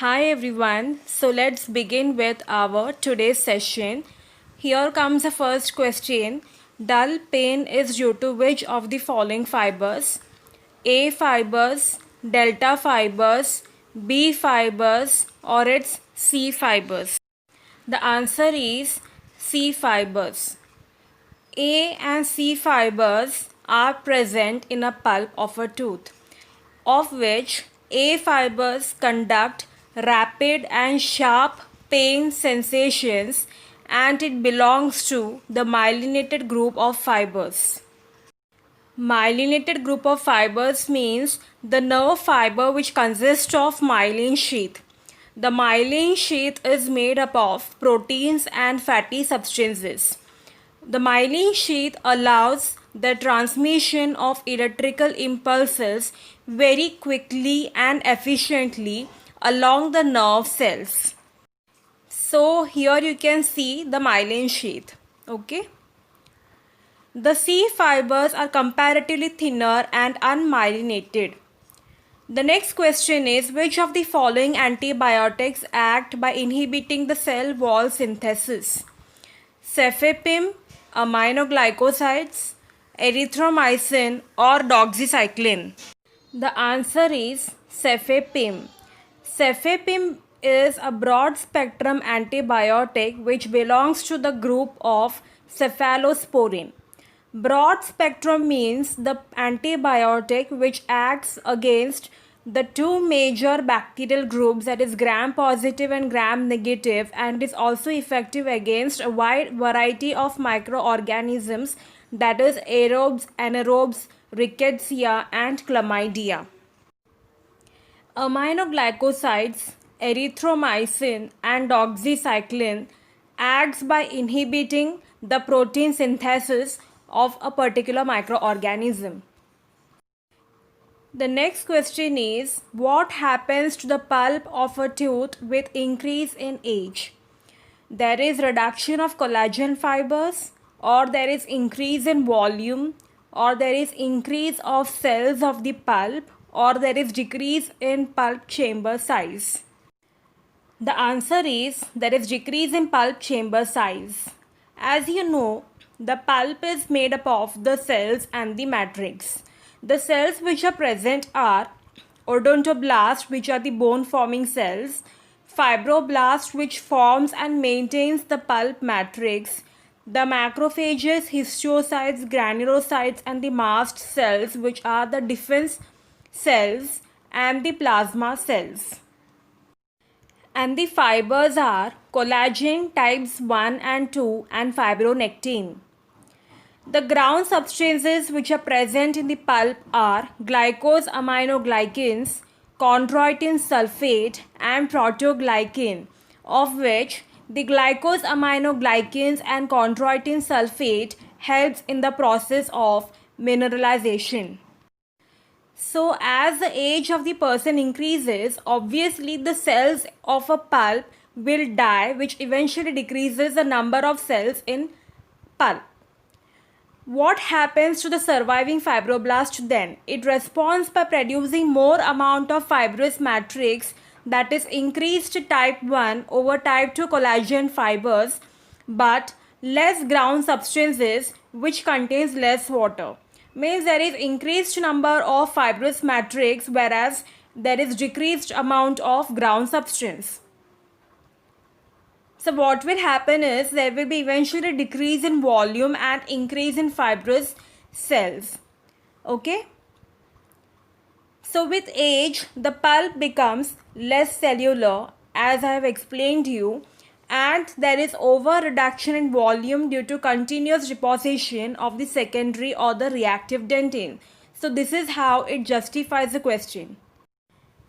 Hi everyone. So let's begin with our today's session. Here comes the first question. Dull pain is due to which of the following fibers? A fibers, delta fibers, B fibers, or it's C fibers? The answer is C fibers. A and C fibers are present in a pulp of a tooth, of which A fibers conduct rapid and sharp pain sensations, and it belongs to the myelinated group of fibers. Myelinated group of fibers means the nerve fiber which consists of myelin sheath. The myelin sheath is made up of proteins and fatty substances. The myelin sheath allows the transmission of electrical impulses very quickly and efficiently along the nerve cells. So here you can see the myelin sheath. Okay. The C fibers are comparatively thinner and unmyelinated. The next question is, which of the following antibiotics act by inhibiting the cell wall synthesis? Cefepime, aminoglycosides, erythromycin, or doxycycline? The answer is cefepime. Cefepime is a broad spectrum antibiotic which belongs to the group of cephalosporin. Broad spectrum means the antibiotic which acts against the two major bacterial groups, that is gram positive and gram negative, and is also effective against a wide variety of microorganisms, that is aerobes, anaerobes, rickettsia and chlamydia. Aminoglycosides, erythromycin and doxycycline acts by inhibiting the protein synthesis of a particular microorganism. The next question is, what happens to the pulp of a tooth with increase in age? There is reduction of collagen fibers, or there is increase in volume, or there is increase of cells of the pulp, or there is decrease in pulp chamber size. The answer is there is decrease in pulp chamber size. As you know, the pulp is made up of the cells and the matrix. The cells which are present are odontoblasts, which are the bone forming cells, fibroblast, which forms and maintains the pulp matrix, the macrophages, histiocytes, granulocytes and the mast cells, which are the defense cells, and the plasma cells. And the fibers are collagen types 1 and 2 and fibronectin. The ground substances which are present in the pulp are glycosaminoglycans, chondroitin sulfate and proteoglycan, of which the glycosaminoglycans and chondroitin sulfate helps in the process of mineralization. So as the age of the person increases, obviously the cells of a pulp will die, which eventually decreases the number of cells in pulp. What happens to the surviving fibroblast then? It responds by producing more amount of fibrous matrix, that is increased type 1 over type 2 collagen fibers, but less ground substances which contains less water. Means there is increased number of fibrous matrix, whereas there is decreased amount of ground substance. So what will happen is there will be eventually decrease in volume and increase in fibrous cells. Okay. So with age, the pulp becomes less cellular, as I have explained to you, and there is over reduction in volume due to continuous deposition of the secondary or the reactive dentin. So this is how it justifies the question.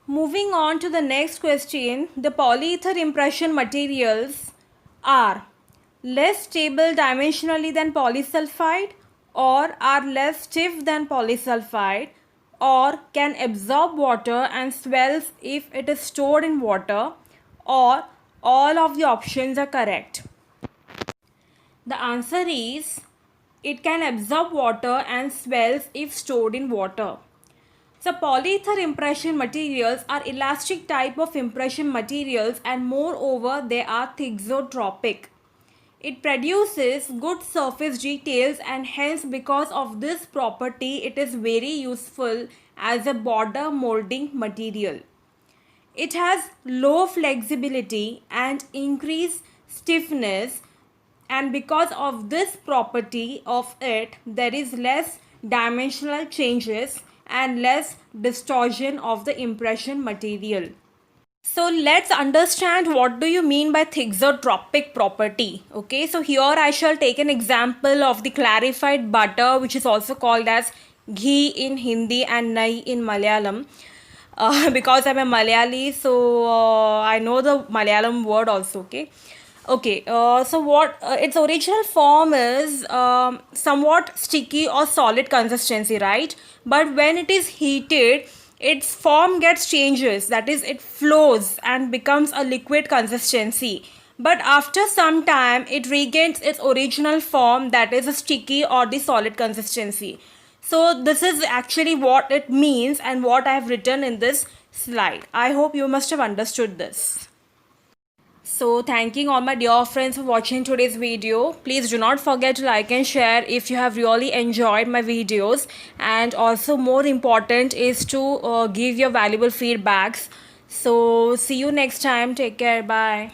Moving on to the next question, the polyether impression materials are less stable dimensionally than polysulfide, or are less stiff than polysulfide, or can absorb water and swells if it is stored in water, or all of the options are correct. The answer is it can absorb water and swells if stored in water. So polyether impression materials are elastic type of impression materials, and moreover they are thixotropic. It produces good surface details, and hence because of this property it is very useful as a border molding material. It has low flexibility and increased stiffness, and because of this property of it there is less dimensional changes and less distortion of the impression material. So let's understand what do you mean by thixotropic property. Okay, so here I shall take an example of the clarified butter, which is also called as ghee in Hindi and nahi in Malayalam. Because I'm a Malayali, so I know the Malayalam word also. So what its original form is somewhat sticky or solid consistency, right? But when it is heated, its form gets changes, that is it flows and becomes a liquid consistency. But after some time it regains its original form, that is a sticky or the solid consistency. So this is actually what it means and what I have written in this slide. I hope you must have understood this. So thanking all my dear friends for watching today's video. Please do not forget to like and share if you have really enjoyed my videos, and also more important is to give your valuable feedbacks. So see you next time. Take care. Bye.